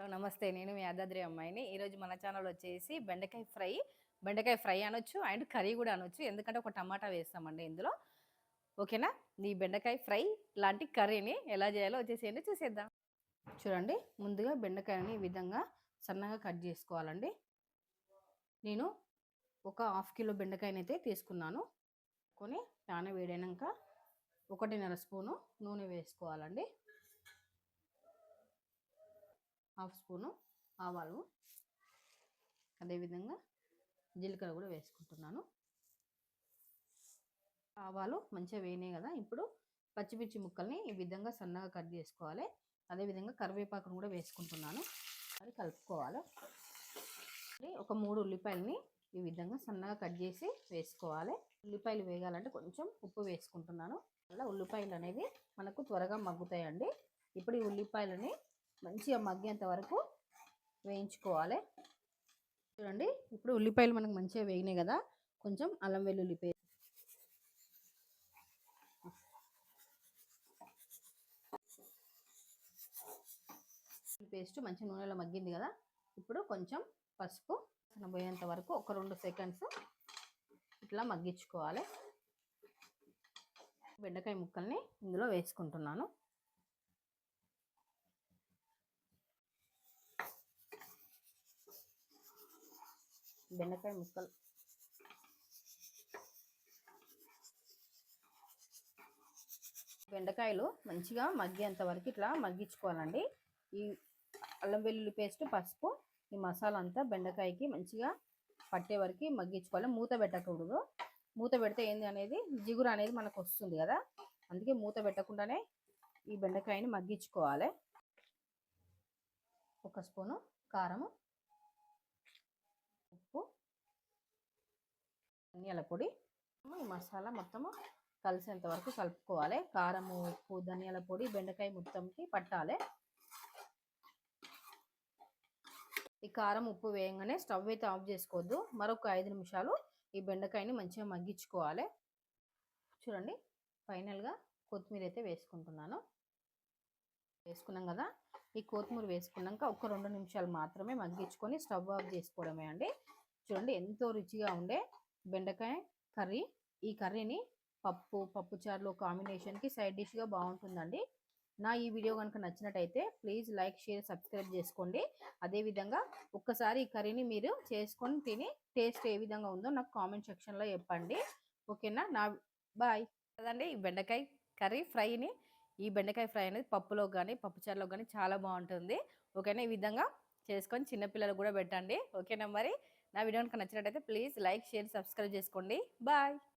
Hello నమస్తే. నేను మీ యాదాద్రి అమ్మాయిని. ఈరోజు మన ఛానల్ వచ్చేసి బెండకాయ ఫ్రై అనొచ్చు అండ్ కర్రీ కూడా అనొచ్చు. ఎందుకంటే ఒక టమాటా వేస్తామండి ఇందులో. ఓకేనా? ఈ బెండకాయ ఫ్రై లాంటి కర్రీని ఎలా చేయాలో వచ్చేసేయండి చూసేద్దాం. చూడండి, ముందుగా బెండకాయని ఈ విధంగా సన్నగా కట్ చేసుకోవాలండి. నేను ఒక హాఫ్ కిలో బెండకాయనైతే తీసుకున్నాను. ప్యాన్ వేడైనాక 1.5 స్పూను నూనె వేసుకోవాలండి. హాఫ్ స్పూను ఆవాలు, అదేవిధంగా జీలకర్ర కూడా వేసుకుంటున్నాను. ఆవాలు మంచిగా వేయినాయి కదా, ఇప్పుడు పచ్చిమిర్చి ముక్కల్ని ఈ విధంగా సన్నగా కట్ చేసుకోవాలి. అదేవిధంగా కరివేపాకును కూడా వేసుకుంటున్నాను. అది కలుపుకోవాలి. ఒక 3 ఉల్లిపాయలని ఈ విధంగా సన్నగా కట్ చేసి వేసుకోవాలి. ఉల్లిపాయలు వేగాలంటే కొంచెం ఉప్పు వేసుకుంటున్నాను. అలా ఉల్లిపాయలు అనేది మనకు త్వరగా మగ్గుతాయండి. ఇప్పుడు ఈ ఉల్లిపాయలని మంచిగా మగ్గేంత వరకు వేయించుకోవాలి. చూడండి, ఇప్పుడు ఉల్లిపాయలు మనకు మంచిగా వేగినాయి కదా, కొంచెం అల్లం వెల్లుల్లి పేస్ట్ మంచి నూనెలో మగ్గింది కదా, ఇప్పుడు కొంచెం పసుపు పోయేంత వరకు ఒక 2 సెకండ్స్ ఇట్లా మగ్గించుకోవాలి. బెండకాయ ముక్కల్ని ఇందులో వేసుకుంటున్నాను. బెండకాయలు మంచిగా మగ్గేంత వరకు ఇట్లా మగ్గించుకోవాలండి. ఈ అల్లం వెల్లుల్లి పేస్ట్, పసుపు, ఈ మసాలా అంతా బెండకాయకి మంచిగా పట్టే వరకు మగ్గించుకోవాలి. మూత పెట్టకూడదు. మూత పెడితే ఏంది అనేది జిగురు అనేది మనకు వస్తుంది కదా, అందుకే మూత పెట్టకుండానే ఈ బెండకాయని మగ్గించుకోవాలి. 1 స్పూను కారము, ఉప్పు, ధనియాల పొడి, ఈ మసాలా మొత్తము కలిసేంత వరకు కలుపుకోవాలి. కారము, ఉప్పు, ధనియాల పొడి బెండకాయ మొత్తంకి పట్టాలి. ఈ కారం, ఉప్పు వేయంగానే స్టవ్ అయితే ఆఫ్ చేసుకోవద్దు. మరొక 5 నిమిషాలు ఈ బెండకాయని మంచిగా మగ్గించుకోవాలి. చూడండి, ఫైనల్గా కొత్తిమీర అయితే వేసుకుంటున్నాను. వేసుకున్నాం కదా, ఈ కొత్తిమీర వేసుకున్నాక ఒక 2 నిమిషాలు మాత్రమే మగ్గించుకొని స్టవ్ ఆఫ్ చేసుకోవడమే అండి. చూడండి, ఎంతో రుచిగా ఉండే బెండకాయ కర్రీ. ఈ కర్రీని పప్పుచారులో కాంబినేషన్కి సైడ్ డిష్గా బాగుంటుందండి. నా ఈ వీడియో కనుక నచ్చినట్టయితే ప్లీజ్ లైక్, షేర్, సబ్స్క్రైబ్ చేసుకోండి. అదేవిధంగా ఒక్కసారి ఈ కర్రీని మీరు చేసుకొని తిని టేస్ట్ ఏ విధంగా ఉందో నాకు కామెంట్ సెక్షన్లో చెప్పండి. ఓకేనా? బాయ్ కదండి. ఈ బెండకాయ ఫ్రై అనేది పప్పులో కానీ పప్పుచారులో కానీ చాలా బాగుంటుంది. ఓకేనా? ఈ విధంగా చేసుకొని చిన్నపిల్లలు కూడా పెట్టండి. ఓకేనా? మరి నా వీడియో కనుక నచ్చినట్టయితే ప్లీజ్ లైక్, షేర్, సబ్స్క్రైబ్ చేసుకోండి. బాయ్.